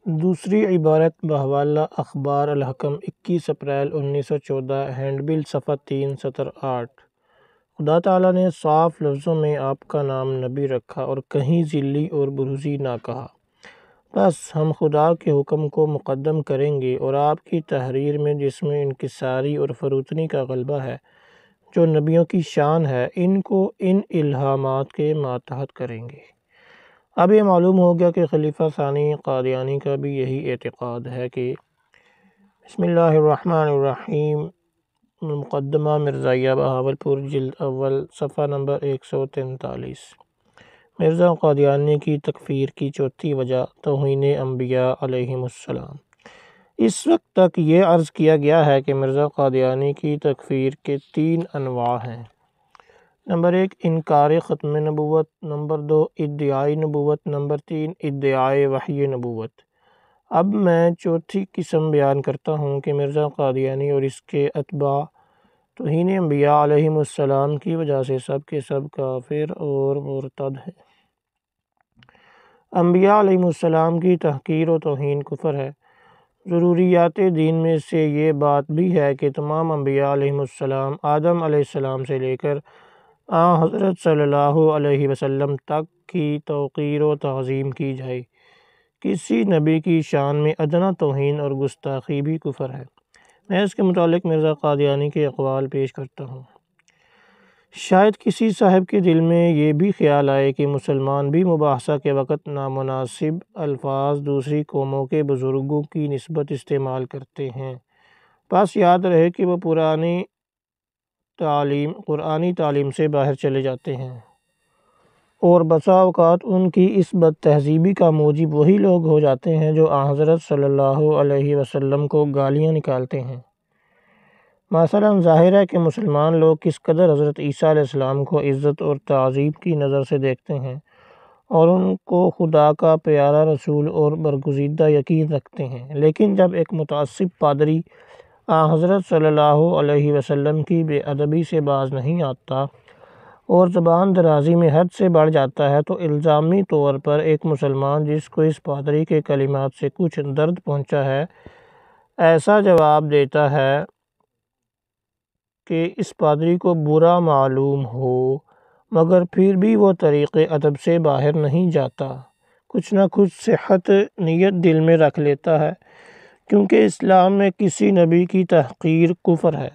دوسری عبارت بحوالہ اخبار الحکم 21 اپریل 1914 ہینڈ بل صفحہ 3 سطر 8۔ خدا تعالیٰ نے صاف لفظوں میں آپ کا نام نبی رکھا اور کہیں ذلی اور بروزی نہ کہا۔ بس ہم خدا کے حکم کو مقدم کریں گے اور آپ کی تحریر میں جس میں انکساری اور فروتنی کا غلبہ ہے، جو نبیوں کی شان ہے، ان کو ان الہامات کے ماتحت کریں گے۔ اب یہ معلوم ہو گیا کہ خلیفہ ثانی قادیانی کا بھی یہی اعتقاد ہے کہ بسم اللہ الرحمن الرحیم۔ مقدمہ مرزائیہ بہاولپور جلد اول صفحہ نمبر 143۔ مرزا قادیانی کی تکفیر کی چوتھی وجہ توہین انبیاء علیہم السلام۔ اس وقت تک یہ عرض کیا گیا ہے کہ مرزا قادیانی کی تکفیر کے 3 انواع ہیں۔ نمبر 1 انکار ختم نبوت، نمبر 2 ادعائی نبوت، نمبر 3 ادعائی وحی نبوت۔ اب میں چوتھی قسم بیان کرتا ہوں کہ مرزا قادیانی اور اس کے اتباع توہین انبیاء علیہم السلام کی وجہ سے سب کے سب کافر اور مرتد ہیں۔ انبیاء علیہم السلام کی تحقیر و توہین کفر ہے۔ ضروریات دین میں سے یہ بات بھی ہے کہ تمام انبیاء علیہم السلام آدم علیہ السلام سے لے کر حضرت صلی اللہ علیہ وسلم تک کی توقیر و تعظیم کی جائے۔ کسی نبی کی شان میں ادنیٰ توہین اور گستاخی بھی کفر ہے۔ میں اس کے متعلق مرزا قادیانی کے اقوال پیش کرتا ہوں۔ شاید کسی صاحب کے دل میں یہ بھی خیال آئے کہ مسلمان بھی مباحثہ کے وقت نامناسب الفاظ دوسری قوموں کے بزرگوں کی نسبت استعمال کرتے ہیں۔ بس یاد رہے کہ وہ قرآنی تعلیم سے باہر چلے جاتے ہیں اور بسا اوقات ان کی اس بد تہذیبی کا موجب وہی لوگ ہو جاتے ہیں جو حضرت صلی اللہ علیہ وسلم کو گالیاں نکالتے ہیں۔ مثلا ظاہر ہے کہ مسلمان لوگ کس قدر حضرت عیسیٰ علیہ السلام کو عزت اور تعظیم کی نظر سے دیکھتے ہیں اور ان کو خدا کا پیارا رسول اور برگزیدہ یقین رکھتے ہیں، لیکن جب ایک متعصب پادری حضرت صلی اللہ علیہ وسلم کی بے ادبی سے باز نہیں آتا اور زبان درازی میں حد سے بڑھ جاتا ہے تو الزامی طور پر ایک مسلمان جس کو اس پادری کے کلمات سے کچھ درد پہنچا ہے ایسا جواب دیتا ہے کہ اس پادری کو برا معلوم ہو، مگر پھر بھی وہ طریق ادب سے باہر نہیں جاتا، کچھ نہ کچھ صحت نیت دل میں رکھ لیتا ہے، کیونکہ اسلام میں کسی نبی کی تحقیر کفر ہے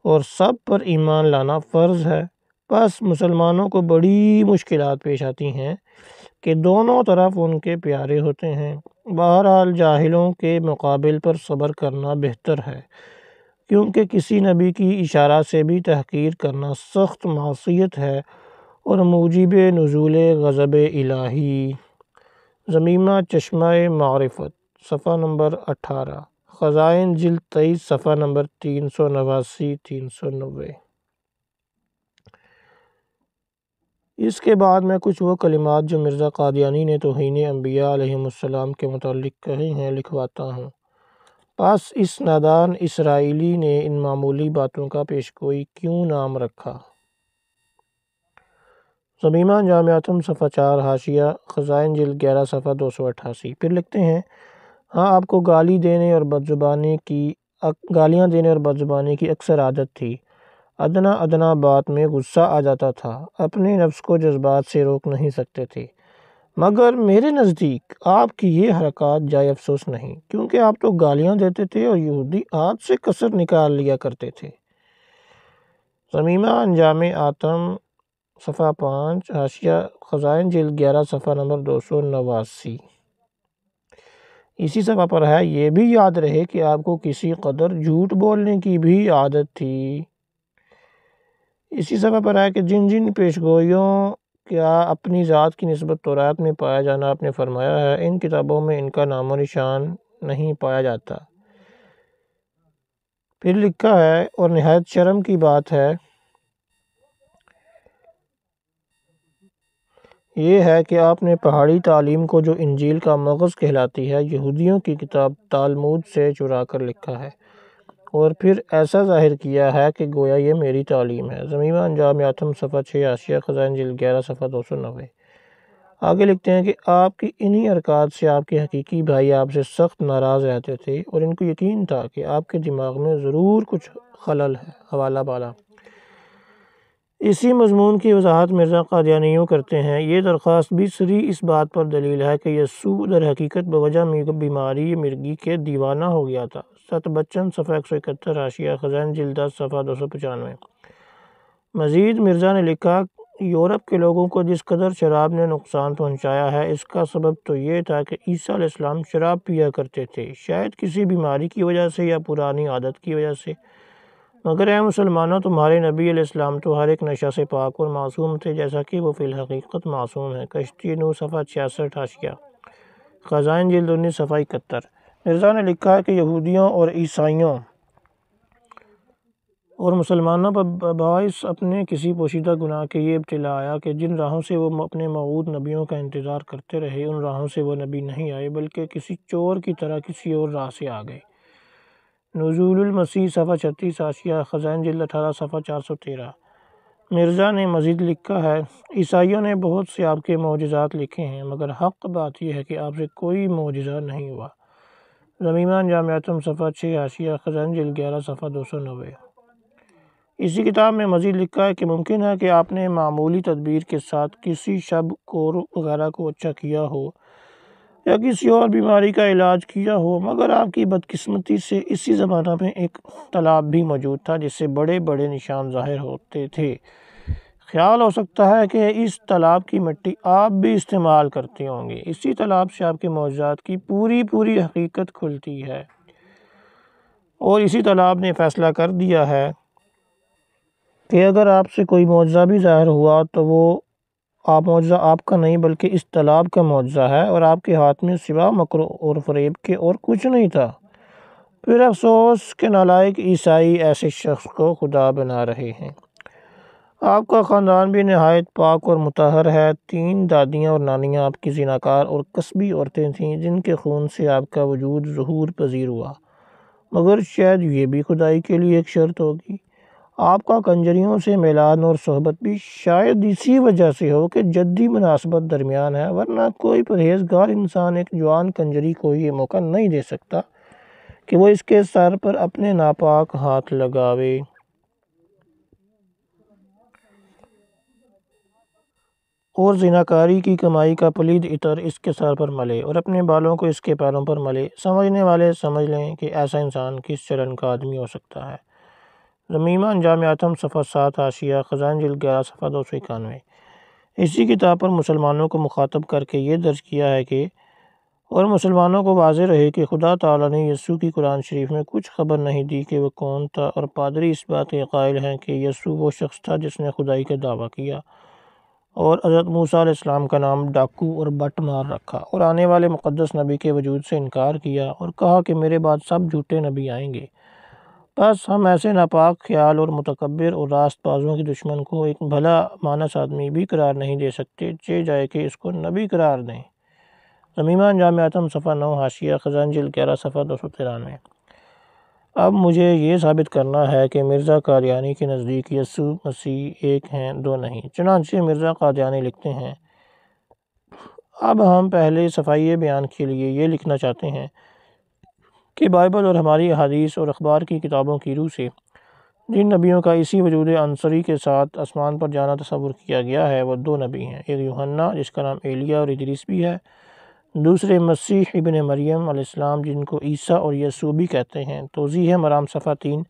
اور سب پر ایمان لانا فرض ہے۔ بس مسلمانوں کو بڑی مشکلات پیش آتی ہیں کہ دونوں طرف ان کے پیارے ہوتے ہیں۔ بہرحال جاہلوں کے مقابل پر صبر کرنا بہتر ہے، کیونکہ کسی نبی کی اشارہ سے بھی تحقیر کرنا سخت معصیت ہے اور موجب نزول غضب الہی۔ ضمیمہ چشمہ معرفت صفحہ نمبر 18، خزائن جلد 23 صفحہ نمبر 389-390۔ اس کے بعد میں کچھ وہ کلمات جو مرزا قادیانی نے توہین انبیاء علیہم السلام کے متعلق کہے ہیں لکھواتا ہوں۔ پس اس نادان اسرائیلی نے ان معمولی باتوں کا پیشگوئی کیوں نام رکھا؟ ضمیمہ جامعتم صفحہ 4 حاشیہ خزائن جلد 11 صفحہ 288۔ پھر لکھتے ہیں، آپ کو گالیاں دینے اور بدزبانی کی اکثر عادت تھی۔ ادنا بات میں غصہ آ جاتا تھا، اپنے نفس کو جذبات سے روک نہیں سکتے تھے، مگر میرے نزدیک آپ کی یہ حرکات جائے افسوس نہیں، کیونکہ آپ تو گالیاں دیتے تھے اور یہودی ہاتھ سے کسر نکال لیا کرتے تھے۔ ضمیمہ انجام آتم صفحہ 5 حاشیہ خزائن جلد 11 صفحہ نمبر 289۔ اسی صفحہ پر ہے، یہ بھی یاد رہے کہ آپ کو کسی قدر جھوٹ بولنے کی بھی عادت تھی۔ اسی صفحہ پر ہے کہ جن پیشگوئیوں کیا اپنی ذات کی نسبت تورات میں پایا جانا آپ نے فرمایا ہے، ان کتابوں میں ان کا نام و نشان نہیں پایا جاتا۔ پھر لکھا ہے، اور نہایت شرم کی بات ہے یہ ہے کہ آپ نے پہاڑی تعلیم کو جو انجیل کا مغز کہلاتی ہے، یہودیوں کی کتاب تالمود سے چرا کر لکھا ہے اور پھر ایسا ظاہر کیا ہے کہ گویا یہ میری تعلیم ہے۔ ضمیمہ انجام آتم صفحہ 6 حاشیہ خزائن جلد 11 صفحہ 290۔ آگے لکھتے ہیں کہ آپ کی انہی حرکات سے آپ کے حقیقی بھائی آپ سے سخت ناراض رہتے تھے اور ان کو یقین تھا کہ آپ کے دماغ میں ضرور کچھ خلل ہے۔ حوالہ بالا۔ اسی مضمون کی وضاحت مرزا قادیانیوں کرتے ہیں، یہ درخواست بھی صریح اس بات پر دلیل ہے کہ یسوع در حقیقت بوجہ بیماری مرگی کے دیوانہ ہو گیا تھا۔ ست بچن صفحہ 171، حاشیہ خزائن جلد 10 صفحہ 295۔ مزید مرزا نے لکھا، یورپ کے لوگوں کو جس قدر شراب نے نقصان پہنچایا ہے، اس کا سبب تو یہ تھا کہ عیسیٰ علیہ السلام شراب پیا کرتے تھے، شاید کسی بیماری کی وجہ سے یا پرانی عادت کی وجہ سے۔ مگر اے مسلمانوں، تمہارے نبی علیہ السلام تو ہر ایک نشہ سے پاک اور معصوم تھے، جیسا کہ وہ فی الحقیقت معصوم ہیں۔ کشتی نو صفحہ 66، حاشیہ خزائن جلد 19 صفحہ 71۔ مرزا نے لکھا ہے کہ یہودیوں اور عیسائیوں اور مسلمانوں پر باعث اپنے کسی پوشیدہ گناہ کے یہ ابتلا آیا کہ جن راہوں سے وہ اپنے موعود نبیوں کا انتظار کرتے رہے، ان راہوں سے وہ نبی نہیں آئے، بلکہ کسی چور کی طرح کسی اور راہ سے آ گئے۔ نزول المسیح صفحہ 36، حاشیہ خزائن جلد 18 صفحہ 413۔ مرزا نے مزید لکھا ہے، عیسائیوں نے بہت سے آپ کے معجزات لکھے ہیں، مگر حق بات یہ ہے کہ آپ سے کوئی معجزہ نہیں ہوا۔ ضمیمہ جامعتم صفحہ 6، حاشیہ خزائن جلد 11 صفحہ 290۔ اسی کتاب میں مزید لکھا ہے کہ ممکن ہے کہ آپ نے معمولی تدبیر کے ساتھ کسی شب کور وغیرہ کو اچھا کیا ہو یا کسی اور بیماری کا علاج کیا ہو، مگر آپ کی بدقسمتی سے اسی زمانہ میں ایک تالاب بھی موجود تھا جس سے بڑے بڑے نشان ظاہر ہوتے تھے۔ خیال ہو سکتا ہے کہ اس تالاب کی مٹی آپ بھی استعمال کرتے ہوں گے۔ اسی تالاب سے آپ کے معجزات کی پوری حقیقت کھلتی ہے، اور اسی تالاب نے فیصلہ کر دیا ہے کہ اگر آپ سے کوئی معجزہ بھی ظاہر ہوا تو وہ معجزہ آپ کا نہیں بلکہ اس تالاب کا معجزہ ہے، اور آپ کے ہاتھ میں سوا مکر اور فریب کے اور کچھ نہیں تھا۔ پھر افسوس کہ نالائق عیسائی ایسے شخص کو خدا بنا رہے ہیں۔ آپ کا خاندان بھی نہایت پاک اور مطہر ہے۔ 3 دادیاں اور نانیاں آپ کی زناکار اور کسبی عورتیں تھیں، جن کے خون سے آپ کا وجود ظہور پذیر ہوا، مگر شاید یہ بھی خدائی کے لیے ایک شرط ہوگی۔ آپ کا کنجریوں سے میلان اور صحبت بھی شاید اسی وجہ سے ہو کہ جدی مناسبت درمیان ہے، ورنہ کوئی پرہیزگار انسان ایک جوان کنجری کو یہ موقع نہیں دے سکتا کہ وہ اس کے سر پر اپنے ناپاک ہاتھ لگاوے۔ اور زناکاری کی کمائی کا پلید عطر اس کے سر پر ملے اور اپنے بالوں کو اس کے پیروں پر ملے۔ سمجھنے والے سمجھ لیں کہ ایسا انسان کس چلن کا آدمی ہو سکتا ہے۔ ضمیمہ جامعتم صفحہ 7، حاشیہ خزائن جلد 11 صفحہ 291۔ اسی کتاب پر مسلمانوں کو مخاطب کر کے یہ درج کیا ہے کہ اور مسلمانوں کو واضح رہے کہ خدا تعالیٰ نے یسوع کی قرآن شریف میں کچھ خبر نہیں دی کہ وہ کون تھا، اور پادری اس بات کے قائل ہیں کہ یسوع وہ شخص تھا جس نے خدائی کا دعویٰ کیا اور حضرت موسیٰ علیہ السلام کا نام ڈاکو اور بٹ مار رکھا، اور آنے والے مقدس نبی کے وجود سے انکار کیا اور کہا کہ میرے بعد سب جھوٹے نبی آئیں گے۔ بس ہم ایسے ناپاک خیال اور متکبر اور راست بازوں کے دشمن کو ایک بھلا مانس آدمی بھی قرار نہیں دے سکتے، چہ جائے کہ اس کو نبی قرار دیں۔ ضمیمہ جامعتم صفحہ 9، حاشیہ خزائن جلد 11 صفحہ 293۔ اب مجھے یہ ثابت کرنا ہے کہ مرزا قادیانی کے نزدیک یسوع مسیح ایک ہیں، دو نہیں۔ چنانچہ مرزا قادیانی لکھتے ہیں، اب ہم پہلے صفائی بیان کے لیے یہ لکھنا چاہتے ہیں کہ بائبل اور ہماری احادیث اور اخبار کی کتابوں کی روح سے جن نبیوں کا اسی وجود عنصری کے ساتھ آسمان پر جانا تصور کیا گیا ہے، وہ 2 نبی ہیں، ایک یوحنا جس کا نام ایلیا اور ادریس بھی ہے، دوسرے مسیح ابن مریم علیہ السلام جن کو عیسیٰ اور یسوع بھی کہتے ہیں۔ توضیح مرام صفحہ 3،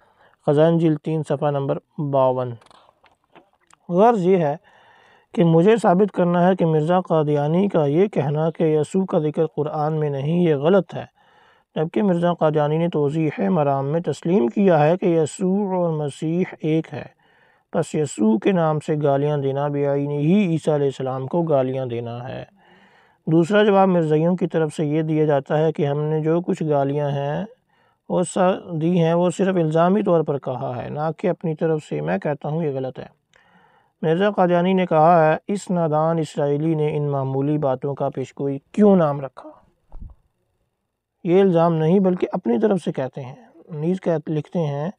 خزائن جلد 3 صفحہ نمبر 52۔ غرض یہ ہے کہ مجھے ثابت کرنا ہے کہ مرزا قادیانی کا یہ کہنا کہ یسوع کا ذکر قرآن میں نہیں، یہ غلط ہے، جبکہ مرزا قادیانی نے توضیح مرام میں تسلیم کیا ہے کہ یسوع اور مسیح ایک ہے۔ پس یسوع کے نام سے گالیاں دینا بعینہ ہی عیسیٰ علیہ السلام کو گالیاں دینا ہے۔ دوسرا جواب مرزائیوں کی طرف سے یہ دیا جاتا ہے کہ ہم نے جو کچھ گالیاں دی ہیں وہ صرف الزامی طور پر کہا ہے، نہ کہ اپنی طرف سے۔ میں کہتا ہوں یہ غلط ہے۔ مرزا قادیانی نے کہا ہے، اس نادان اسرائیلی نے ان معمولی باتوں کا پیشگوئی کیوں نام رکھا؟ یہ الزام نہیں بلکہ اپنی طرف سے کہتے ہیں۔ نیز لکھتے ہیں،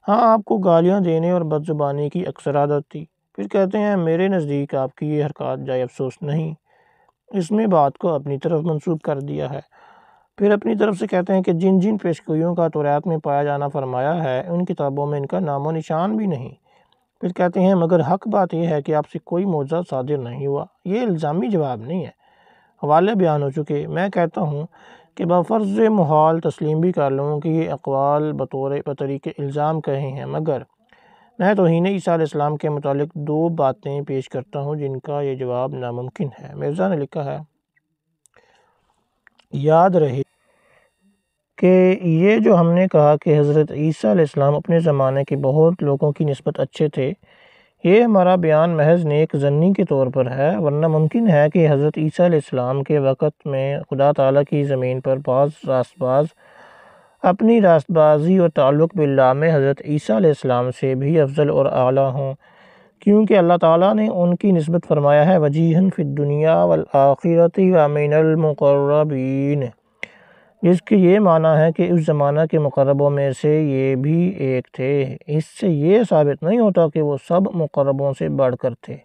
ہاں آپ کو گالیاں دینے اور بد زبانی کی اکثر عادت تھی۔ پھر کہتے ہیں، میرے نزدیک آپ کی یہ حرکات جائے افسوس نہیں، اس میں بات کو اپنی طرف منسوب کر دیا ہے۔ پھر اپنی طرف سے کہتے ہیں کہ جن جن پیشگوئیوں کا توریت میں پایا جانا فرمایا ہے ان کتابوں میں ان کا نام و نشان بھی نہیں۔ پھر کہتے ہیں مگر حق بات یہ ہے کہ آپ سے کوئی معجزہ صادر نہیں ہوا۔ یہ الزامی جواب نہیں ہے، حوالے بیان ہو چکے۔ میں کہتا ہوں کہ بفرض محال تسلیم بھی کر لوں کہ یہ اقوال بطریق الزام کہے ہیں، مگر میں توہین عیسیٰ علیہ السلام کے متعلق دو باتیں پیش کرتا ہوں جن کا یہ جواب ناممکن ہے۔ مرزا نے لکھا ہے، یاد رہے کہ یہ جو ہم نے کہا کہ حضرت عیسیٰ علیہ السلام اپنے زمانے کے بہت لوگوں کی نسبت اچھے تھے، یہ ہمارا بیان محض نیک ظنی کے طور پر ہے، ورنہ ممکن ہے کہ حضرت عیسیٰ علیہ السلام کے وقت میں خدا تعالیٰ کی زمین پر بعض راست باز اپنی راست بازی اور تعلق باللہ میں حضرت عیسیٰ علیہ السلام سے بھی افضل اور اعلیٰ ہوں، کیونکہ اللہ تعالیٰ نے ان کی نسبت فرمایا ہے وجیہاً فی الدنیا والآخرۃ ومن المقربین، جس کے یہ معنی ہے کہ اس زمانہ کے مقربوں میں سے یہ بھی ایک تھے۔ اس سے یہ ثابت نہیں ہوتا کہ وہ سب مقربوں سے بڑھ کر تھے،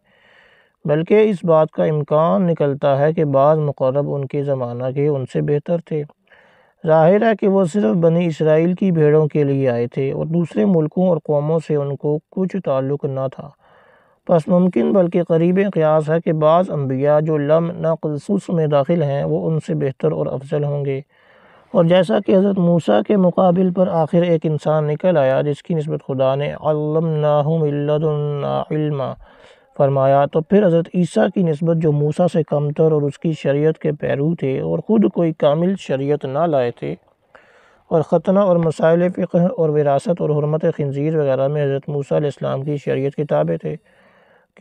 بلکہ اس بات کا امکان نکلتا ہے کہ بعض مقرب ان کے زمانہ کے ان سے بہتر تھے۔ ظاہر ہے کہ وہ صرف بنی اسرائیل کی بھیڑوں کے لیے آئے تھے اور دوسرے ملکوں اور قوموں سے ان کو کچھ تعلق نہ تھا۔ پس ممکن بلکہ قریب قیاس ہے کہ بعض انبیاء جو لم نقصص میں داخل ہیں وہ ان سے بہتر اور افضل ہوں گے، اور جیسا کہ حضرت موسیٰ کے مقابل پر آخر ایک انسان نکل آیا جس کی نسبت خدا نے علمناہ من لدنا علما فرمایا، تو پھر حضرت عیسیٰ کی نسبت جو موسیٰ سے کمتر اور اس کی شریعت کے پیرو تھے اور خود کوئی کامل شریعت نہ لائے تھے، اور ختنہ اور مسائل فقہ اور وراثت اور حرمت خنزیر وغیرہ میں حضرت موسیٰ علیہ السلام کی شریعت کے تابع تھے،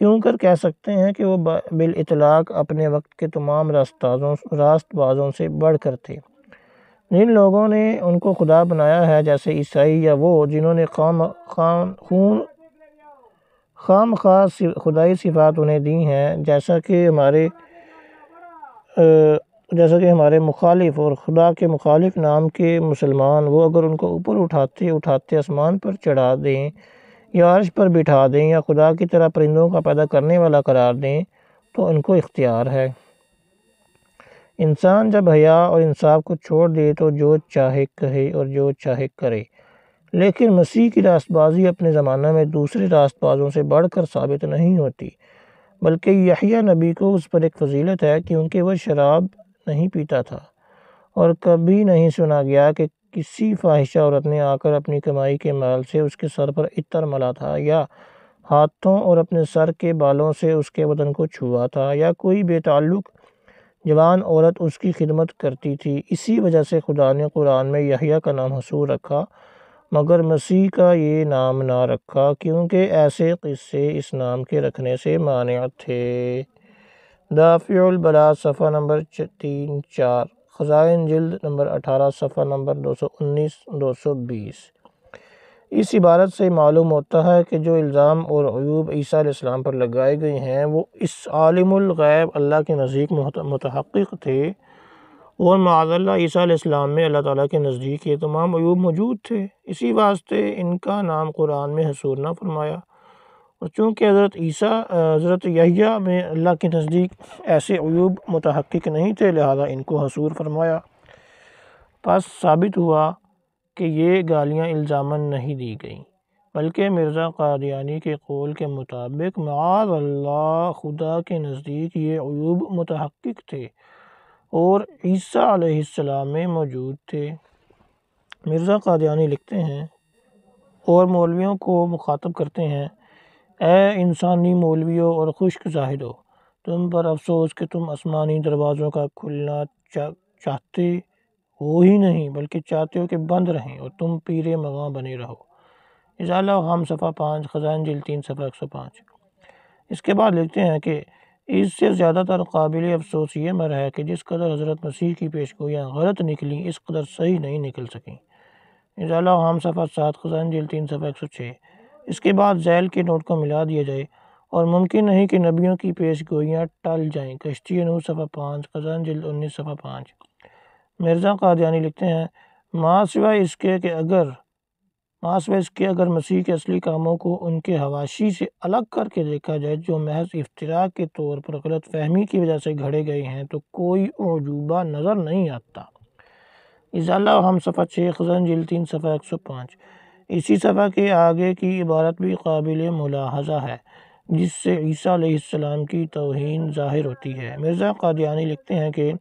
کیوں کر کہہ سکتے ہیں کہ وہ بالاطلاق اپنے وقت کے تمام راست بازوں سے بڑھ کر تھے۔ جن لوگوں نے ان کو خدا بنایا ہے جیسے عیسائی یا وہ جنہوں نے خام خواہ خدائی صفات انہیں دی ہیں، جیسا کہ ہمارے مخالف اور خدا کے مخالف نام کے مسلمان، وہ اگر ان کو اوپر اٹھاتے آسمان پر چڑھا دیں یا عرش پر بٹھا دیں یا خدا کی طرح پرندوں کا پیدا کرنے والا قرار دیں تو ان کو اختیار ہے۔ انسان جب حیا اور انصاف کو چھوڑ دے تو جو چاہے کہے اور جو چاہے کرے، لیکن مسیح کی راست بازی اپنے زمانہ میں دوسرے راست بازوں سے بڑھ کر ثابت نہیں ہوتی، بلکہ یحییٰ نبی کو اس پر ایک فضیلت ہے کیونکہ وہ شراب نہیں پیتا تھا، اور کبھی نہیں سنا گیا کہ کسی فاحشہ عورت نے آ کر اپنی کمائی کے مال سے اس کے سر پر عطر ملا تھا، یا ہاتھوں اور اپنے سر کے بالوں سے اس کے بدن کو چھوا تھا، یا کوئی بے تعلق جوان عورت اس کی خدمت کرتی تھی۔ اسی وجہ سے خدا نے قرآن میں یحییٰ کا نام حصور رکھا مگر مسیح کا یہ نام نہ رکھا، کیونکہ ایسے قصے اس نام کے رکھنے سے مانع تھے۔ دافع البلاء صفحہ نمبر 3-4، خزائن جلد نمبر 18 صفحہ نمبر 219-220۔ اس عبارت سے معلوم ہوتا ہے کہ جو الزام اور عیوب عیسیٰ علیہ السلام پر لگائے گئے ہیں وہ اس عالم الغیب اللہ کے نزدیک متحقق تھے، اور معاذ اللہ عیسیٰ علیہ السلام میں اللہ تعالیٰ کے نزدیک یہ تمام عیوب موجود تھے، اسی واسطے ان کا نام قرآن میں حصور نہ فرمایا، اور چونکہ حضرت یحییٰ میں اللہ کے نزدیک ایسے عیوب متحقق نہیں تھے لہذا ان کو حصور فرمایا۔ پس ثابت ہوا کہ یہ گالیاں الزاماً نہیں دی گئیں، بلکہ مرزا قادیانی کے قول کے مطابق معاذ اللہ خدا کے نزدیک یہ عیوب متحقق تھے اور عیسیٰ علیہ السلام میں موجود تھے۔ مرزا قادیانی لکھتے ہیں اور مولویوں کو مخاطب کرتے ہیں، اے انسانی مولویوں اور خشک زاہدوں، تم پر افسوس کہ تم آسمانی دروازوں کا کھلنا چاہتے ہو ہی نہیں بلکہ چاہتے ہو کہ بند رہیں اور تم پیر مغاں بنے رہو۔ ازالہ افہام صفحہ 5، خزائن جلد 3 صفحہ 105۔ اس کے بعد لکھتے ہیں کہ اس سے زیادہ تر قابل افسوس یہ امر ہے کہ جس قدر حضرت مسیح کی پیشگویاں غلط نکلیں اس قدر صحیح نہیں نکل سکیں۔ ازالہ افہام صفحہ 7، خزائن جلد 3 صفحہ 106۔ اس کے بعد ذیل کے نوٹ کو ملا دیا جائے، اور ممکن نہیں کہ نبیوں کی پیشگوئیاں ٹل جائیں، کشتی نوح صفحہ 5، خزائن جلد 19 صفحہ 5۔ مرزا قادیانی لکھتے ہیں، ماں سوائے اس کے کہ اگر ماسوائے اس کے اگر مسیح کے اصلی کاموں کو ان کے حواشی سے الگ کر کے دیکھا جائے جو محض افتراء کے طور پر غلط فہمی کی وجہ سے گھڑے گئے ہیں تو کوئی اعجوبہ نظر نہیں آتا۔ ازالہ ہم صفحہ 6 خزائن جلد 3 صفحہ 105۔ اسی صفحہ کے آگے کی عبارت بھی قابل ملاحظہ ہے جس سے عیسیٰ علیہ السلام کی توہین ظاہر ہوتی ہے۔ مرزا قادیانی لکھتے ہیں کہ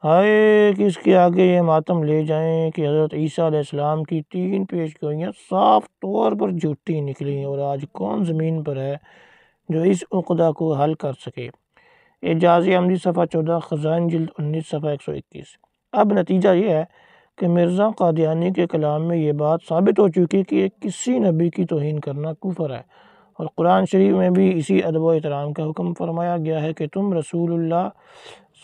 ہائے کس کے آگے یہ ماتم لے جائیں کہ حضرت عیسیٰ علیہ السلام کی 3 پیشگوئیاں صاف طور پر جھوٹی نکلیں، اور آج کون زمین پر ہے جو اس عقدہ کو حل کر سکے۔ اعجاز عملی صفحہ 14 خزائن جلد 19 صفحہ 121۔ اب نتیجہ یہ ہے کہ مرزا قادیانی کے کلام میں یہ بات ثابت ہو چکی کہ کسی نبی کی توہین کرنا کفر ہے، اور قرآن شریف میں بھی اسی ادب و احترام کا حکم فرمایا گیا ہے کہ تم رسول اللہ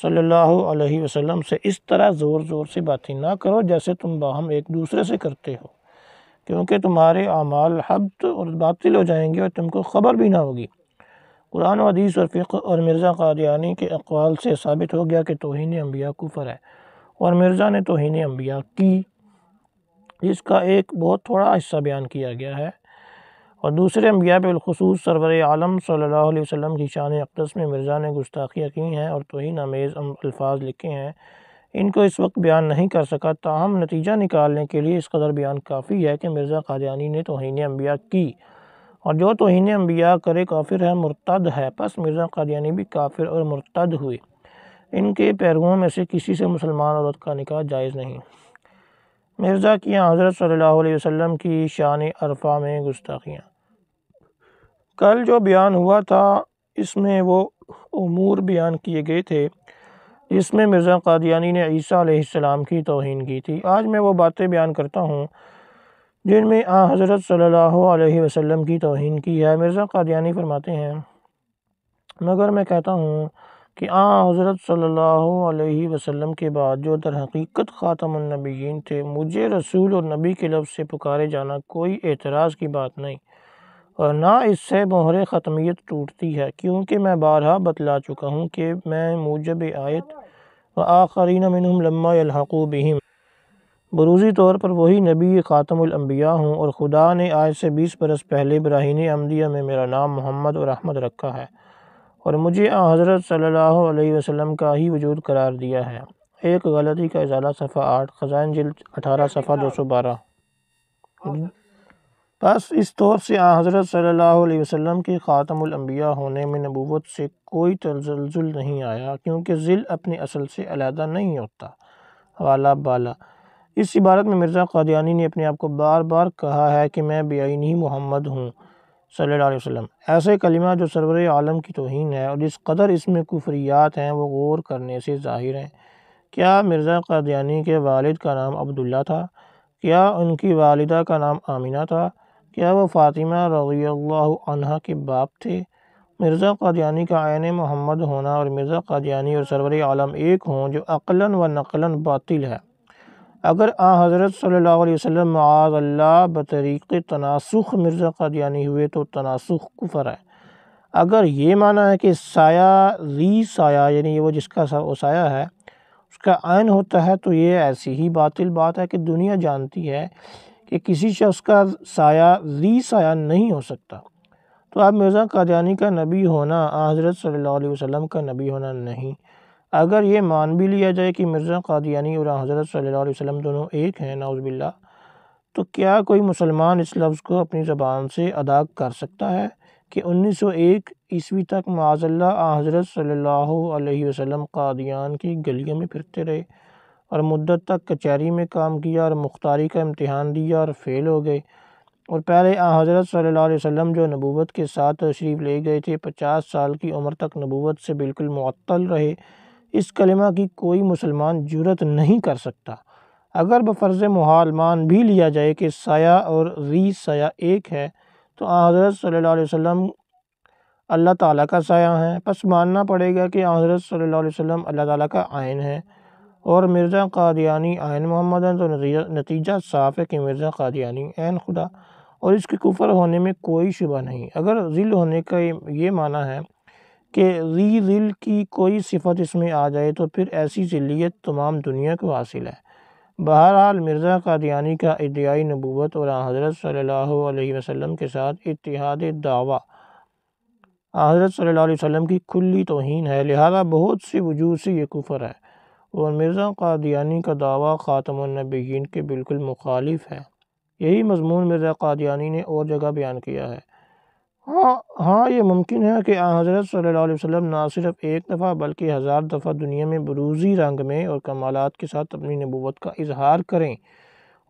صلی اللہ علیہ وسلم سے اس طرح زور زور سے باتیں نہ کرو جیسے تم باہم ایک دوسرے سے کرتے ہو، کیونکہ تمہارے اعمال حبط اور باطل ہو جائیں گے اور تم کو خبر بھی نہ ہوگی۔ قرآن و حدیث اور فقہ اور مرزا قادیانی کے اقوال سے ثابت ہو گیا کہ توہین انبیاء کفر ہے، اور مرزا نے توہین انبیاء کی، جس کا ایک بہت تھوڑا حصہ بیان کیا گیا ہے، اور دوسرے انبیاء بالخصوص سرور عالم صلی اللہ علیہ وسلم کی شان اقدس میں مرزا نے گستاخیاں کی ہیں اور توہین آمیز الفاظ لکھے ہیں۔ ان کو اس وقت بیان نہیں کر سکا، تاہم نتیجہ نکالنے کے لیے اس قدر بیان کافی ہے کہ مرزا قادیانی نے توہین انبیاء کی، اور جو توہین انبیاء کرے کافر ہے، مرتد ہے۔ پس مرزا قادیانی بھی کافر اور مرتد ہوئے۔ ان کے پیرووں میں سے کسی سے مسلمان عورت کا نکاح جائز نہیں۔ مرزا کی حضرت صلی اللہ علیہ وسلم کی شان عرفہ میں گستاخیاں۔ کل جو بیان ہوا تھا اس میں وہ امور بیان کیے گئے تھے جس میں مرزا قادیانی نے عیسیٰ علیہ السلام کی توہین کی تھی۔ آج میں وہ باتیں بیان کرتا ہوں جن میں حضرت صلی اللہ علیہ وسلم کی توہین کی ہے۔ مرزا قادیانی فرماتے ہیں، مگر میں کہتا ہوں کہ حضرت صلی اللہ علیہ وسلم کے بعد جو در حقیقت خاتم النبیین تھے، مجھے رسول اور نبی کے لفظ سے پکارے جانا کوئی اعتراض کی بات نہیں، اور نہ اس سے مہر ختمیت ٹوٹتی ہے، کیونکہ میں بارہا بتلا چکا ہوں کہ میں موجب آیت وآخرین منہم لما یلحقوا بہم بروزی طور پر وہی نبی خاتم الانبیاء ہوں، اور خدا نے آج سے 20 برس پہلے براہین احمدیہ میں میرا نام محمد اور احمد رکھا ہے، اور مجھے حضرت صلی اللہ علیہ وسلم کا ہی وجود قرار دیا ہے۔ ایک غلطی کا ازالہ صفحہ 8 خزائن جلد 18 صفحہ 212۔ بس اس طور سے حضرت صلی اللہ علیہ وسلم کے خاتم الانبیاء ہونے میں نبوت سے کوئی تزلزل نہیں آیا، کیونکہ ذل اپنے اصل سے علیحدہ نہیں ہوتا۔ حوالہ بالا۔ اس عبارت میں مرزا قادیانی نے اپنے آپ کو بار بار کہا ہے کہ میں بعینہ ہی محمد ہوں صلی اللہ علیہ وسلم۔ ایسے کلمہ جو سرور عالم کی توہین ہے اور جس قدر اس میں کفریات ہیں وہ غور کرنے سے ظاہر ہیں۔ کیا مرزا قادیانی کے والد کا نام عبداللہ تھا؟ کیا ان کی والدہ کا نام آمینہ تھا؟ کیا وہ فاطمہ رضی اللہ عنہا کے باپ تھے؟ مرزا قادیانی کا عین محمد ہونا اور مرزا قادیانی اور سرور عالم ایک ہوں جو عقلاً و نقلاً باطل ہے۔ اگر حضرت صلی اللہ علیہ وسلم معاذ اللہ بطریق تناسخ مرزا قادیانی ہوئے تو تناسخ کفر ہے۔ اگر یہ معنی ہے کہ سایہ ذی سایہ یعنی وہ جس کا سایہ ہے اس کا عین ہوتا ہے، تو یہ ایسی ہی باطل بات ہے کہ دنیا جانتی ہے کہ کسی شخص کا سایہ ذی سایہ نہیں ہو سکتا، تو اب مرزا قادیانی کا نبی ہونا حضرت صلی اللہ علیہ وسلم کا نبی ہونا نہیں۔ اگر یہ مان بھی لیا جائے کہ مرزا قادیانی اور حضرت صلی اللہ علیہ وسلم دونوں ایک ہیں، نعوذ باللہ، تو کیا کوئی مسلمان اس لفظ کو اپنی زبان سے ادا کر سکتا ہے کہ 1901 عیسوی تک معاذ اللہ حضرت صلی اللہ علیہ وسلم قادیان کی گلیوں میں پھرتے رہے اور مدت تک کچہری میں کام کیا اور مختاری کا امتحان دیا اور فیل ہو گئے، اور پہلے حضرت صلی اللہ علیہ وسلم جو نبوت کے ساتھ تشریف لے گئے تھے 50 سال کی عمر تک نبوت سے بالکل معطل رہے؟ اس کلمہ کی کوئی مسلمان جرأت نہیں کر سکتا۔ اگر بفرض محال مان بھی لیا جائے کہ سایہ اور ذی سایہ ایک ہے، تو حضرت صلی اللہ علیہ وسلم اللہ تعالیٰ کا سایہ ہیں، پس ماننا پڑے گا کہ حضرت صلی اللہ علیہ وسلم اللہ تعالیٰ کا عین ہے، اور مرزا قادیانی عین محمد ہیں، تو نتیجہ صاف ہے کہ مرزا قادیانی عین خدا، اور اس کے کفر ہونے میں کوئی شبہ نہیں۔ اگر ذل ہونے کا یہ معنی ہے کہ ذی ذل کی کوئی صفت اس میں آ جائے تو پھر ایسی ذلیت تمام دنیا کو حاصل ہے۔ بہرحال مرزا قادیانی کا ادعائی نبوت اور حضرت صلی اللہ علیہ وسلم کے ساتھ اتحاد دعویٰ حضرت صلی اللہ علیہ وسلم کی کھلی توہین ہے، لہذا بہت سی وجوہ سے یہ کفر ہے، اور مرزا قادیانی کا دعویٰ خاتم النبیین کے بالکل مخالف ہے۔ یہی مضمون مرزا قادیانی نے اور جگہ بیان کیا ہے۔ ہاں یہ ممکن ہے کہ حضرت صلی اللہ علیہ وسلم نہ صرف ایک دفعہ بلکہ 1000 دفعہ دنیا میں بروزی رنگ میں اور کمالات کے ساتھ اپنی نبوت کا اظہار کریں،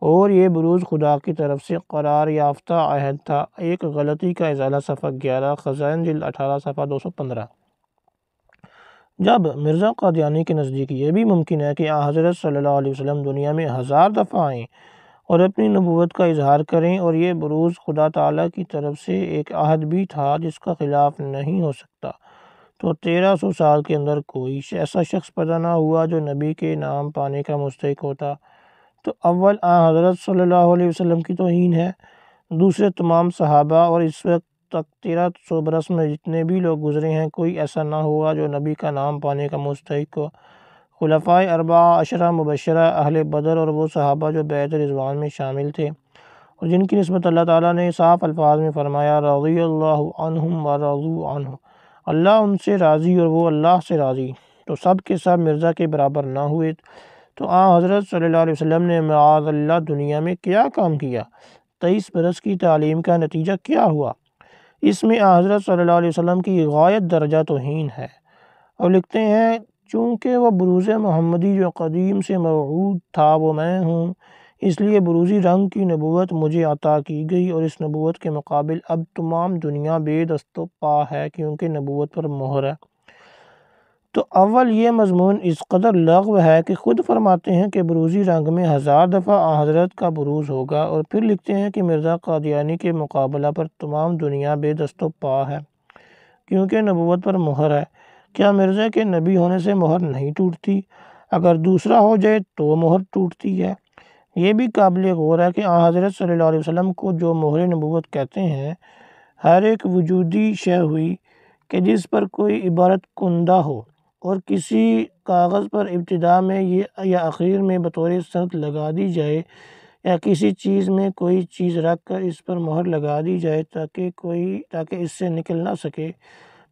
اور یہ بروز خدا کی طرف سے قرار یافتہ عہد تھا۔ ایک غلطی کا ازالہ صفحہ 11، خزائن جلد 18 صفحہ 215۔ جب مرزا قادیانی کے نزدیک یہ بھی ممکن ہے کہ حضرت صلی اللہ علیہ وسلم دنیا میں 1000 دفعہ آئیں اور اپنی نبوت کا اظہار کریں، اور یہ بروز خدا تعالیٰ کی طرف سے ایک عہد بھی تھا جس کا خلاف نہیں ہو سکتا، تو 1300 سال کے اندر کوئی ایسا شخص پیدا نہ ہوا جو نبی کے نام پانے کا مستحق ہوتا۔ تو اول حضرت صلی اللہ علیہ وسلم کی توہین ہے، دوسرے تمام صحابہ، اور اس وقت تک 1300 برس میں جتنے بھی لوگ گزرے ہیں کوئی ایسا نہ ہوا جو نبی کا نام پانے کا مستحق ہو۔ خلفائے اربعہ عشرہ مبشرہ، اہل بدر، اور وہ صحابہ جو بیعت رضوان میں شامل تھے اور جن کی نسبت اللہ تعالیٰ نے صاف الفاظ میں فرمایا رضی اللہ عنہم ورضوا عنہ، اللہ ان سے راضی اور وہ اللہ سے راضی، تو سب کے سب مرزا کے برابر نہ ہوئے۔ تو حضرت صلی اللہ علیہ وسلم نے معاذ اللہ دنیا میں کیا کام کیا؟ 23 برس کی تعلیم کا نتیجہ کیا ہوا؟ اس میں حضرت صلی اللہ علیہ وسلم کی غایت درجہ توہین ہے۔ اور لکھتے ہیں چونکہ وہ بروز محمدی جو قدیم سے موعود تھا وہ میں ہوں، اس لیے بروزی رنگ کی نبوت مجھے عطا کی گئی، اور اس نبوت کے مقابل اب تمام دنیا بے دست و پا ہے کیونکہ نبوت پر مہر ہے۔ تو اول یہ مضمون اس قدر لغو ہے کہ خود فرماتے ہیں کہ بروزی رنگ میں 1000 دفعہ حضرت کا بروز ہوگا، اور پھر لکھتے ہیں کہ مرزا قادیانی کے مقابلہ پر تمام دنیا بے دست و پا ہے کیونکہ نبوت پر مہر ہے۔ کیا مرزا کے نبی ہونے سے مہر نہیں ٹوٹتی؟ اگر دوسرا ہو جائے تو مہر ٹوٹتی ہے۔ یہ بھی قابل غور ہے کہ حضرت صلی اللہ علیہ وسلم کو جو مہر نبوت کہتے ہیں، ہر ایک وجودی شے ہوئی کہ جس پر کوئی عبارت کندہ ہو اور کسی کاغذ پر ابتدا میں یا اخیر میں بطور سند لگا دی جائے، یا کسی چیز میں کوئی چیز رکھ کر اس پر مہر لگا دی جائے تاکہ اس سے نکل نہ سکے،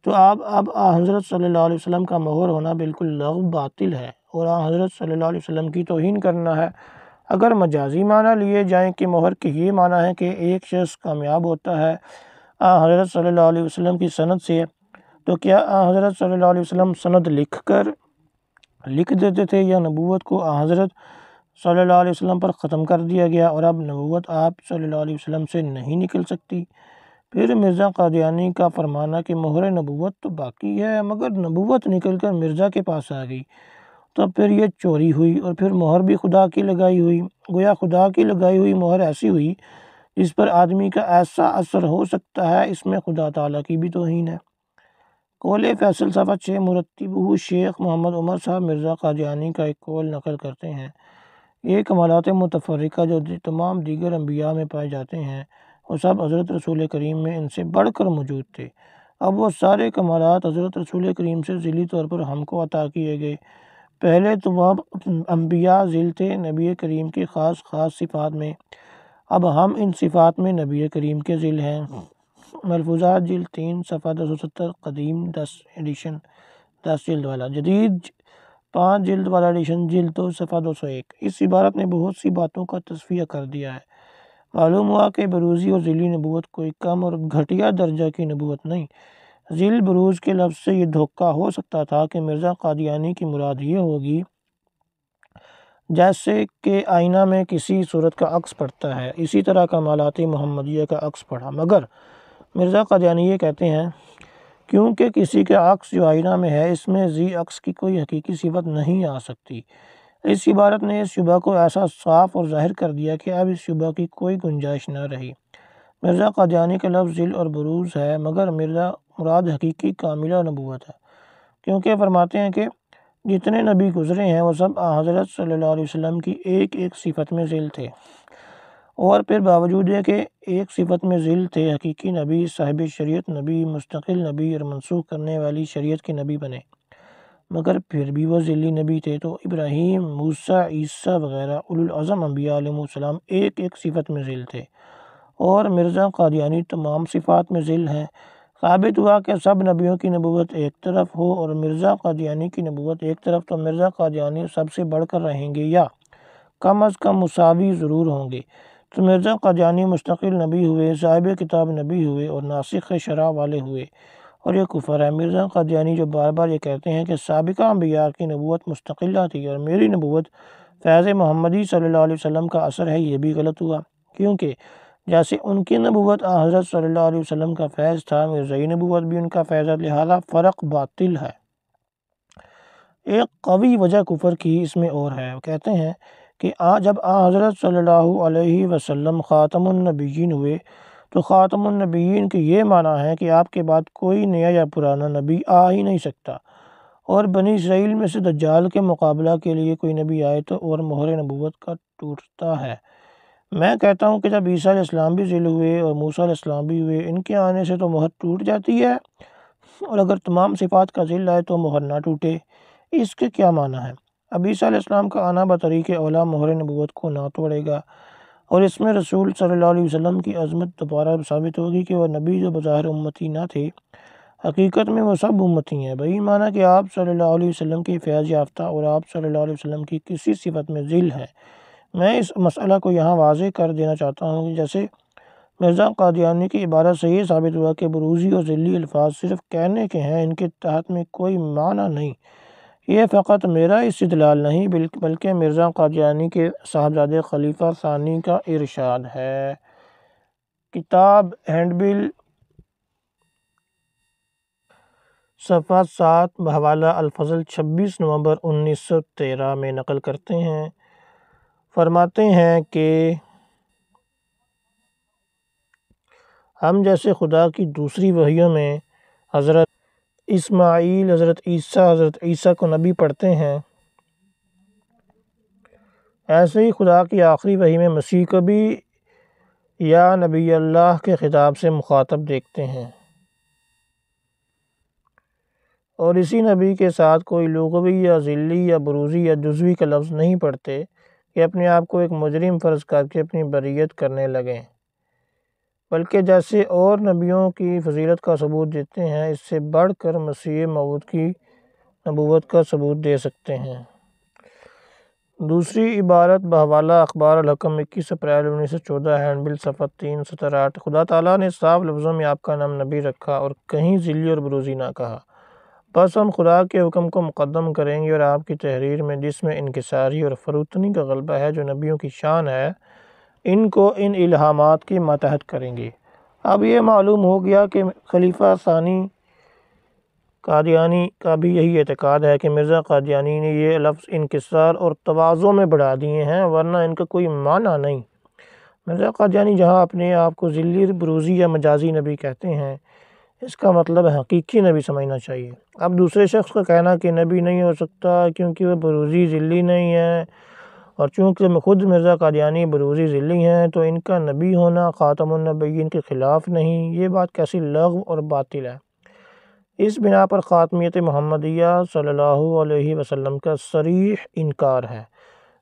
تو اب حضرت صلی اللہ علیہ وسلم کا مہر ہونا بالکل لغو باطل ہے اور حضرت صلی اللہ علیہ وسلم کی توہین کرنا ہے۔ اگر مجازی معنی لیے جائیں کہ مہر کے یہ معنی ہے کہ ایک شخص کامیاب ہوتا ہے حضرت صلی اللہ علیہ وسلم کی سند سے، تو کیا حضرت صلی اللہ علیہ وسلم سند لکھ دیتے تھے، یا نبوت کو حضرت صلی اللہ علیہ وسلم پر ختم کر دیا گیا اور اب نبوت آپ صلی اللہ علیہ وسلم سے نہیں نکل سکتی؟ پھر مرزا قادیانی کا فرمانا کہ مہر نبوت تو باقی ہے مگر نبوت نکل کر مرزا کے پاس آ گئی، تو پھر یہ چوری ہوئی، اور پھر مہر بھی خدا کی لگائی ہوئی، گویا خدا کی لگائی ہوئی مہر ایسی ہوئی جس پر آدمی کا ایسا اثر ہو سکتا ہے، اس میں خدا تعالیٰ کی بھی توہین ہے۔ قول فیصل صفحہ 6، مرتبہ شیخ محمد عمر صاحب مرزا قادیانی کا ایک قول نقل کرتے ہیں، یہ کمالات متفرقہ جو تمام دیگر انبیاء میں پائے جاتے ہیں وہ سب حضرت رسول کریم میں ان سے بڑھ کر موجود تھے۔ اب وہ سارے کمالات حضرت رسول کریم سے ذیلی طور پر ہم کو عطا کیے گئے۔ پہلے تو وہ انبیاء ذیل تھے نبی کریم کی خاص صفات میں، اب ہم ان صفات میں نبی کریم کے ذیل ہیں۔ ملفوظات جلد 3 صفحہ 270، قدیم 10 ایڈیشن 10 جلد والا، جدید 5 جلد والا ایڈیشن جلد 2 صفحہ 201۔ اس عبارت نے بہت سی باتوں کا تصفیہ کر دیا ہے۔ معلوم ہوا کہ بروزی اور ذیلی نبوت کوئی کم اور گھٹیا درجہ کی نبوت نہیں۔ ذیل بروز کے لفظ سے یہ دھوکہ ہو سکتا تھا کہ مرزا قادیانی کی مراد یہ ہوگی جیسے کہ آئینہ میں کسی صورت کا عکس پڑتا ہے، اسی طرح کمالات محمدیہ کا عکس پڑا، مگر مرزا قادیانی یہ کہتے ہیں کیونکہ کسی کا عکس جو آئینہ میں ہے اس میں ذی عکس کی کوئی حقیقی صفت نہیں آ سکتی۔ اس عبارت نے اس شبہ کو ایسا صاف اور ظاہر کر دیا کہ اب اس شبہ کی کوئی گنجائش نہ رہی۔ مرزا قادیانی کا لفظ ذیل اور بروز ہے مگر مراد حقیقی کاملہ نبوت ہے، کیونکہ فرماتے ہیں کہ جتنے نبی گزرے ہیں وہ سب حضرت صلی اللہ علیہ وسلم کی ایک صفت میں ذیل تھے، اور پھر باوجود ہے کہ ایک صفت میں ذیل تھے حقیقی نبی، صاحب شریعت نبی، مستقل نبی اور منسوخ کرنے والی شریعت کے نبی بنے۔ مگر پھر بھی وہ ذلی نبی تھے۔ تو ابراہیم، موسیٰ، عیسیٰ وغیرہ اولو العزم انبیاء علیہ السلام ایک ایک صفت میں ذل تھے، اور مرزا قادیانی تمام صفات میں ذل ہیں۔ ثابت ہوا کہ سب نبیوں کی نبوت ایک طرف ہو اور مرزا قادیانی کی نبوت ایک طرف، تو مرزا قادیانی سب سے بڑھ کر رہیں گے یا کم از کم مساوی ضرور ہوں گے۔ تو مرزا قادیانی مستقل نبی ہوئے، صاحب کتاب نبی ہوئے اور ناسخ شرع والے ہوئے، اور یہ کفر ہے۔ مرزا قادیانی جو بار بار یہ کہتے ہیں کہ سابقہ انبیاء کی نبوت مستقلہ تھی اور میری نبوت فیض محمدی صلی اللہ علیہ وسلم کا اثر ہے، یہ بھی غلط ہوا، کیونکہ جیسے ان کی نبوت حضرت صلی اللہ علیہ وسلم کا فیض تھا، مرزائی نبوت بھی ان کا فیض ہے، لہذا فرق باطل ہے۔ ایک قوی وجہ کفر کی اس میں اور ہے، وہ کہتے ہیں کہ جب حضرت صلی اللہ علیہ وسلم خاتم النبیین ہوئے تو خاتم النبیین کی یہ معنی ہے کہ آپ کے بعد کوئی نیا یا پرانا نبی آ ہی نہیں سکتا، اور بنی اسرائیل میں سے دجال کے مقابلہ کے لیے کوئی نبی آئے تو اور مہر نبوت کا ٹوٹتا ہے۔ میں کہتا ہوں کہ جب عیسیٰ علیہ السلام بھی ذل ہوئے اور موسیٰ علیہ السلام بھی ہوئے، ان کے آنے سے تو مہر ٹوٹ جاتی ہے، اور اگر تمام صفات کا ذل آئے تو مہر نہ ٹوٹے۔ اس کے کیا معنی ہے؟ اب عیسیٰ علیہ السلام کا آنا بطریق اولا مہر نبوت کو نہ توڑے گا، اور اس میں رسول صلی اللہ علیہ وسلم کی عظمت دوبارہ ثابت ہوگی کہ وہ نبی جو بظاہر امتی نہ تھے، حقیقت میں وہ سب امتی ہیں۔ بھئی معنی کہ آپ صلی اللہ علیہ وسلم کی فیض یافتہ اور آپ صلی اللہ علیہ وسلم کی کسی صفت میں ذل ہیں۔ میں اس مسئلہ کو یہاں واضح کر دینا چاہتا ہوں کہ جیسے مرزا قادیانی کی عبارت سے یہ ثابت ہوا کہ بروزی اور ذلی الفاظ صرف کہنے کے ہیں، ان کے تحت میں کوئی معنی نہیں۔ یہ فقط میرا استدلال نہیں بلکہ مرزا قادیانی کے صاحبزادے خلیفہ ثانی کا ارشاد ہے۔ کتاب ہینڈ بل صفحہ 7 بحوالہ الفضل 26 نومبر 1913 میں نقل کرتے ہیں، فرماتے ہیں کہ ہم جیسے خدا کی دوسری وحیوں میں حضرت اسماعیل، حضرت عیسیٰ کو نبی پڑھتے ہیں، ایسے ہی خدا کی آخری وحی میں مسیح کو بھی یا نبی اللہ کے خطاب سے مخاطب دیکھتے ہیں، اور اسی نبی کے ساتھ کوئی لغوی یا ذلی یا بروزی یا جزوی کا لفظ نہیں پڑھتے کہ اپنے آپ کو ایک مجرم فرض کر کے اپنی بریت کرنے لگیں، بلکہ جیسے اور نبیوں کی فضیلت کا ثبوت دیتے ہیں، اس سے بڑھ کر مسیح موعود کی نبوت کا ثبوت دے سکتے ہیں۔ دوسری عبارت بحوالہ اخبار الحکم 21 اپریل 1914 ہینڈ بل صفحہ 3 سطر 8، خدا تعالیٰ نے صاف لفظوں میں آپ کا نام نبی رکھا اور کہیں ذلی اور بروزی نہ کہا، بس ہم خدا کے حکم کو مقدم کریں گے اور آپ کی تحریر میں جس میں انکساری اور فروتنی کا غلبہ ہے جو نبیوں کی شان ہے، ان کو ان الہامات کے ماتحت کریں گے۔ اب یہ معلوم ہو گیا کہ خلیفہ ثانی قادیانی کا بھی یہی اعتقاد ہے کہ مرزا قادیانی نے یہ لفظ انکسار اور تواضع میں بڑھا دیے ہیں، ورنہ ان کا کوئی معنی نہیں۔ مرزا قادیانی جہاں اپنے آپ کو ذلی، بروزی یا مجازی نبی کہتے ہیں، اس کا مطلب حقیقی نبی سمجھنا چاہیے۔ اب دوسرے شخص کا کہنا کہ نبی نہیں ہو سکتا کیونکہ وہ بروزی ذلی نہیں ہے، اور چونکہ خود مرزا قادیانی بروزی ذلی ہیں تو ان کا نبی ہونا خاتم النبیین کے خلاف نہیں، یہ بات کیسی لغو اور باطل ہے۔ اس بنا پر خاتمیت محمدیہ صلی اللہ علیہ وسلم کا صریح انکار ہے۔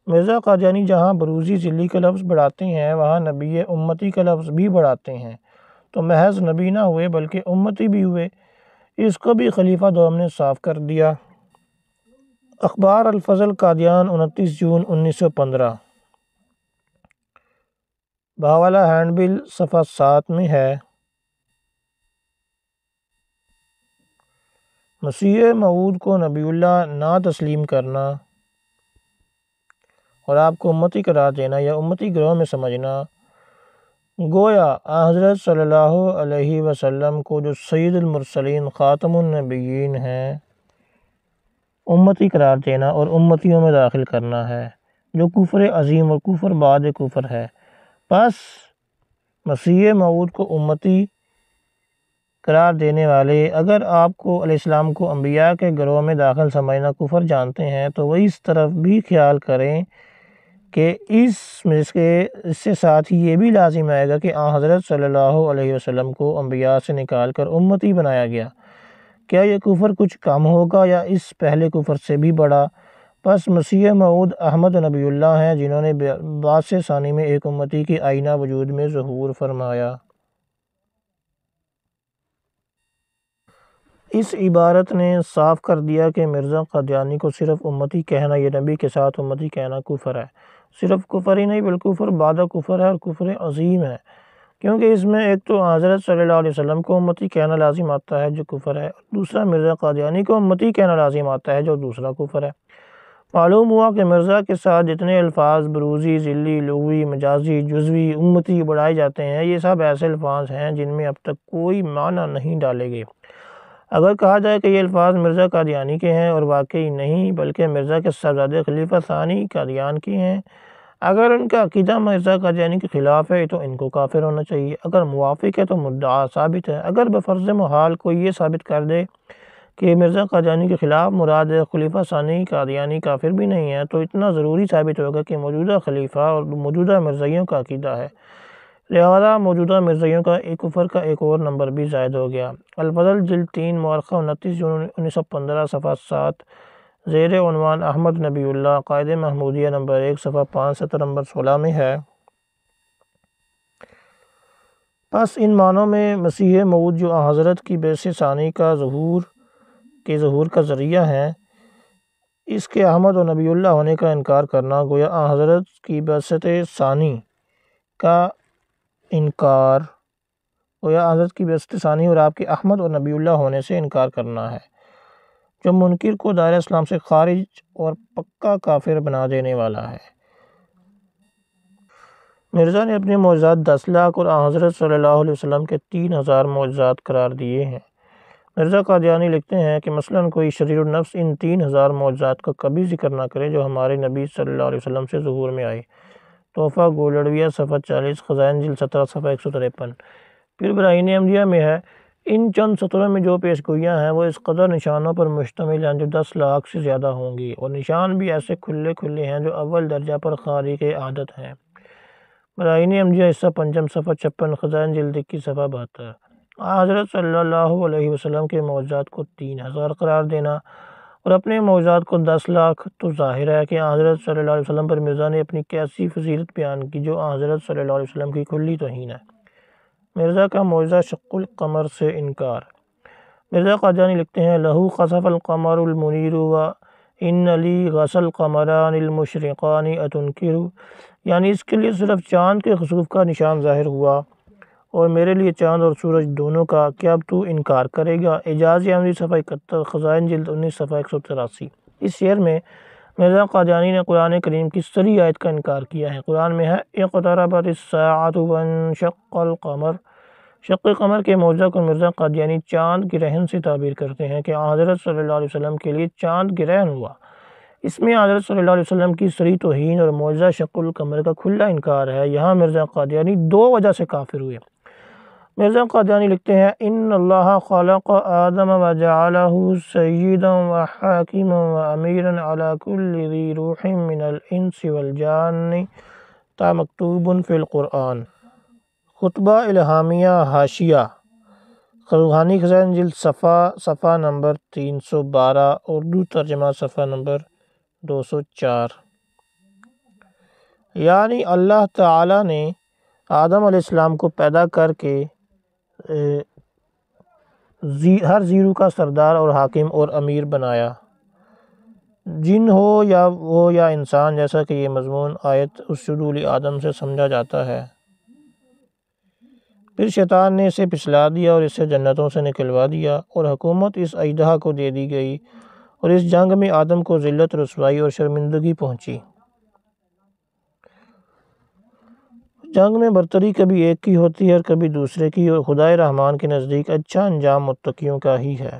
مرزا قادیانی جہاں بروزی ذلی کا لفظ بڑھاتے ہیں، وہاں نبی امتی کا لفظ بھی بڑھاتے ہیں، تو محض نبی نہ ہوئے بلکہ امتی بھی ہوئے۔ اس کو بھی خلیفہ دوم نے صاف کر دیا۔ اخبار الفضل قادیان 29 جون 1915 بحوالہ ہینڈ بل صفحہ 7 میں ہے، مسیح موعود کو نبی اللہ نہ تسلیم کرنا اور آپ کو امتی قرار دینا یا امتی گروہ میں سمجھنا، گویا حضرت صلی اللہ علیہ وسلم کو جو سید المرسلین خاتم النبیین ہیں امتی قرار دینا اور امتیوں میں داخل کرنا ہے، جو کفر عظیم اور کفر بعد کفر ہے۔ پس مسیح موعود کو امتی قرار دینے والے اگر آپ کو علیہ السلام کو انبیاء کے گروہ میں داخل سمجھنا کفر جانتے ہیں تو وہ اس طرف بھی خیال کریں کہ اس سے ساتھ ہی یہ بھی لازم آئے گا کہ حضرت صلی اللہ علیہ وسلم کو انبیاء سے نکال کر امتی بنایا گیا، کیا یہ کفر کچھ کم ہوگا یا اس پہلے کفر سے بھی بڑا؟ پس مسیح موعود احمد نبی اللہ ہیں جنہوں نے بعث ثانی میں ایک امتی کی آئینہ وجود میں ظہور فرمایا۔ اس عبارت نے صاف کر دیا کہ مرزا قادیانی کو صرف امتی کہنا یہ نبی کے ساتھ امتی کہنا کفر ہے۔ صرف کفر ہی نہیں بلکہ کفر بعد کفر ہے اور کفر عظیم ہے، کیونکہ اس میں ایک تو حضرت صلی اللہ علیہ وسلم کو امتی کہنا لازم آتا ہے جو کفر ہے، اور دوسرا مرزا قادیانی کو امتی کہنا لازم آتا ہے جو دوسرا کفر ہے۔ معلوم ہوا کہ مرزا کے ساتھ جتنے الفاظ بروزی، ذلی، لغوی، مجازی، جزوی، امتی بڑھائے جاتے ہیں یہ سب ایسے الفاظ ہیں جن میں اب تک کوئی معنی نہیں ڈالے گئے۔ اگر کہا جائے کہ یہ الفاظ مرزا قادیانی کے ہیں، اور واقعی نہیں بلکہ مرزا کے صاحبزادے خلیفہ ثانی قادیان کے ہیں، اگر ان کا عقیدہ مرزا قادیانی کے خلاف ہے تو ان کو کافر ہونا چاہیے، اگر موافق ہے تو مدعا ثابت ہے۔ اگر بفرض محال کوئی یہ ثابت کر دے کہ مرزا قادیانی کے خلاف مراد خلیفہ ثانی قادیانی کافر بھی نہیں ہے تو اتنا ضروری ثابت ہوگا کہ موجودہ خلیفہ اور موجودہ مرزائیوں کا عقیدہ ہے، لہذا موجودہ مرزائیوں کا ایک کفر کا ایک اور نمبر بھی زائد ہو گیا۔ الفضل جلد 3 مورخہ 29 جون 1915 صفحہ 7 زیر عنوان احمد نبی اللہ قائد محمودیہ نمبر 1 صفحہ 5 سطر نمبر 16 میں ہے۔ پس ان معنوں میں مسیح موعود جو حضرت کی بعث ثانی کا ظہور کا ذریعہ ہیں، اس کے احمد و نبی اللہ ہونے کا انکار کرنا گویا حضرت کی بعثت ثانی اور آپ کے احمد اور نبی اللہ ہونے سے انکار کرنا ہے، جو منکر کو دائرہ اسلام سے خارج اور پکا کافر بنا دینے والا ہے۔ مرزا نے اپنے معجزات 10 لاکھ اور حضرت صلی اللہ علیہ وسلم کے 3000 معجزات قرار دیے ہیں۔ مرزا قادیانی لکھتے ہیں کہ مثلاً کوئی شریر النفس ان 3000 معجزات کا کبھی ذکر نہ کرے جو ہمارے نبی صلی اللہ علیہ وسلم سے ظہور میں آئے۔ تحفہ گولڑویہ صفحہ 40، خزائن جلد 17 صفحہ 153۔ پھر براہین احمدیہ میں ہے، ان چند سطروں میں جو پیش گوئیاں ہیں وہ اس قدر نشانوں پر مشتمل ہیں جو 10 لاکھ سے زیادہ ہوں گی، اور نشان بھی ایسے کھلے ہیں جو اول درجہ پر خارق عادت ہیں۔ براہین احمدیہ حصہ پنجم صفحہ 56، خزائن جلد 21 صفحہ 72۔ حضرت صلی اللہ علیہ وسلم کے معجزات کو 3000 قرار دینا اور اپنے معجزات کو 10 لاکھ تو ظاہر ہے کہ حضرت صلی اللہ علیہ وسلم پر مرزا نے اپنی کیسی فضیلت بیان کی جو حضرت صلی اللہ علیہ وسلم کی کھلی توہین ہے۔ مرزا کا معجزہ شق القمر سے انکار۔ مرزا قادیانی لکھتے ہیں، لہو خسف القمر المنیر و ان لی غس القمران المشرقان اتنکر، یعنی اس کے لیے صرف چاند کے خسوف کا نشان ظاہر ہوا اور میرے لیے چاند اور سورج دونوں کا، کیا اب تو انکار کرے گا؟ اعجاز احمدی صفحہ 71، خزائن جلد 19 صفحہ 183۔ اس شعر میں مرزا قادیانی نے قرآن کریم کی صریح آیت کا انکار کیا ہے۔ قرآن میں ہے، اقتربت الساعۃ وانشق القمر۔ شق قمر کے معجزہ کو مرزا قادیانی چاند گرہن سے تعبیر کرتے ہیں کہ حضرت صلی اللہ علیہ وسلم کے لیے چاند گرہن ہوا۔ اس میں حضرت صلی اللہ علیہ وسلم کی صریح توہین اور معجزہ شق القمر کا کھلا انکار ہے۔ یہاں مرزا قادیانی 2 وجہ سے کافر ہوئے۔ مرزا قادیانی لکھتے ہیں، ان اللہ خلق آدم وجعلہ سیدا وحاکما وامیرا علی کل ذی روح من الانس والجان تا مکتوب فی القرآن۔ خطبہ الہامیہ حاشیہ، روحانی خزائن جلد صفحہ نمبر 312، اردو ترجمہ صفحہ نمبر 204۔ یعنی اللہ تعالیٰ نے آدم علیہ السلام کو پیدا کر کے ہر زیرو کا سردار اور حاکم اور امیر بنایا، جن ہو یا انسان، جیسا کہ یہ مضمون آیت الشدول آدم سے سمجھا جاتا ہے۔ پھر شیطان نے اسے پھسلا دیا اور اسے جنتوں سے نکلوا دیا، اور حکومت اس اژدہا کو دے دی گئی، اور اس جنگ میں آدم کو ذلت، رسوائی اور شرمندگی پہنچی۔ جنگ میں برتری کبھی ایک کی ہوتی ہے اور کبھی دوسرے کی، اور خدائے رحمان کے نزدیک اچھا انجام متقیوں کا ہی ہے۔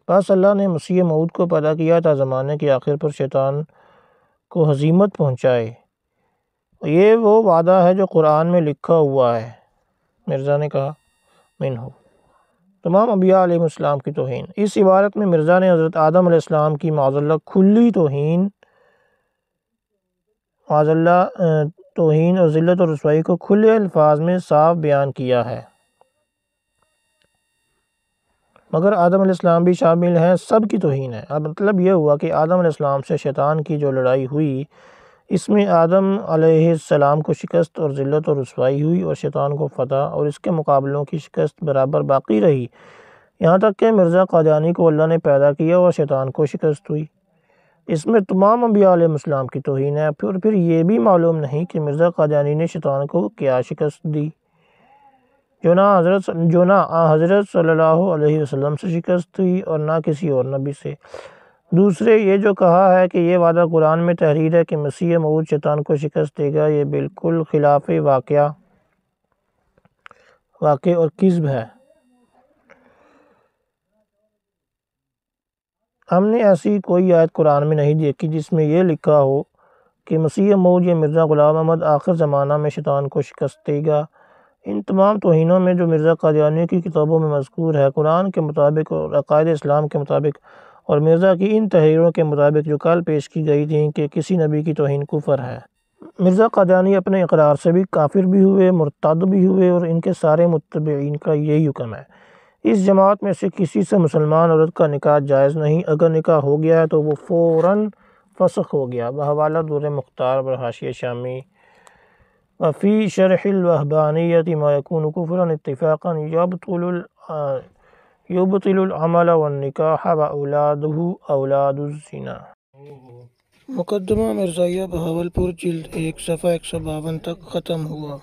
بس اللہ نے مسیح موعود کو پیدا کیا تھا زمانے کے آخر پر شیطان کو ہزیمت پہنچائے۔ یہ وہ وعدہ ہے جو قرآن میں لکھا ہوا ہے۔ مرزا نے کہا، منہ تمام انبیاء علیہ السلام کی توہین۔ اس عبارت میں مرزا نے حضرت آدم علیہ السلام کی معاذ اللہ کھلی توہین اور ذلت اور رسوائی کو کھلے الفاظ میں صاف بیان کیا ہے۔ مگر آدم علیہ السلام بھی شامل ہیں، سب کی توہین ہے۔ اب مطلب یہ ہوا کہ آدم علیہ السلام سے شیطان کی جو لڑائی ہوئی، اس میں آدم علیہ السلام کو شکست اور ذلت اور رسوائی ہوئی، اور شیطان کو فتح اور اس کے مقابلوں کی شکست برابر باقی رہی، یہاں تک کہ مرزا قادیانی کو اللہ نے پیدا کیا اور شیطان کو شکست ہوئی۔ اس میں تمام انبیاء علیہ السلام کی توہین ہے۔ پھر یہ بھی معلوم نہیں کہ مرزا قادیانی نے شیطان کو کیا شکست دی، جو نہ حضرت صلی اللہ علیہ وسلم سے شکست ہوئی اور نہ کسی اور نبی سے۔ دوسرے، یہ جو کہا ہے کہ یہ وعدہ قرآن میں تحریر ہے کہ مسیح موعود شیطان کو شکست دے گا، یہ بالکل خلاف واقع اور کذب ہے۔ ہم نے ایسی کوئی آیت قرآن میں نہیں دیکھی جس میں یہ لکھا ہو کہ مسیح موعود یا مرزا غلام احمد آخر زمانہ میں شیطان کو شکست دے گا۔ ان تمام توہینوں میں جو مرزا قادیانی کی کتابوں میں مذکور ہے، قرآن کے مطابق اور عقائد اسلام کے مطابق اور مرزا کی ان تحریروں کے مطابق جو کل پیش کی گئی تھیں کہ کسی نبی کی توہین کفر ہے۔ مرزا قادیانی اپنے اقرار سے بھی کافر بھی ہوئے، مرتد بھی ہوئے، اور ان کے سارے متبعین کا یہی حکم ہے۔ اس جماعت میں سے کسی سے مسلمان عورت کا نکاح جائز نہیں، اگر نکاح ہو گیا ہے تو وہ فوراً فسخ ہو گیا۔ بحوالہ در مختار برحاشیہ شامی۔ وفی شرح الوہبانیۃ ما یکون کفرا اتفاقا یبطل العمل والنکاح واولادہ اولاد الزنا۔ مقدمہ مرزائیہ بہاولپور جلد 1 صفحہ 152 تک ختم ہوا۔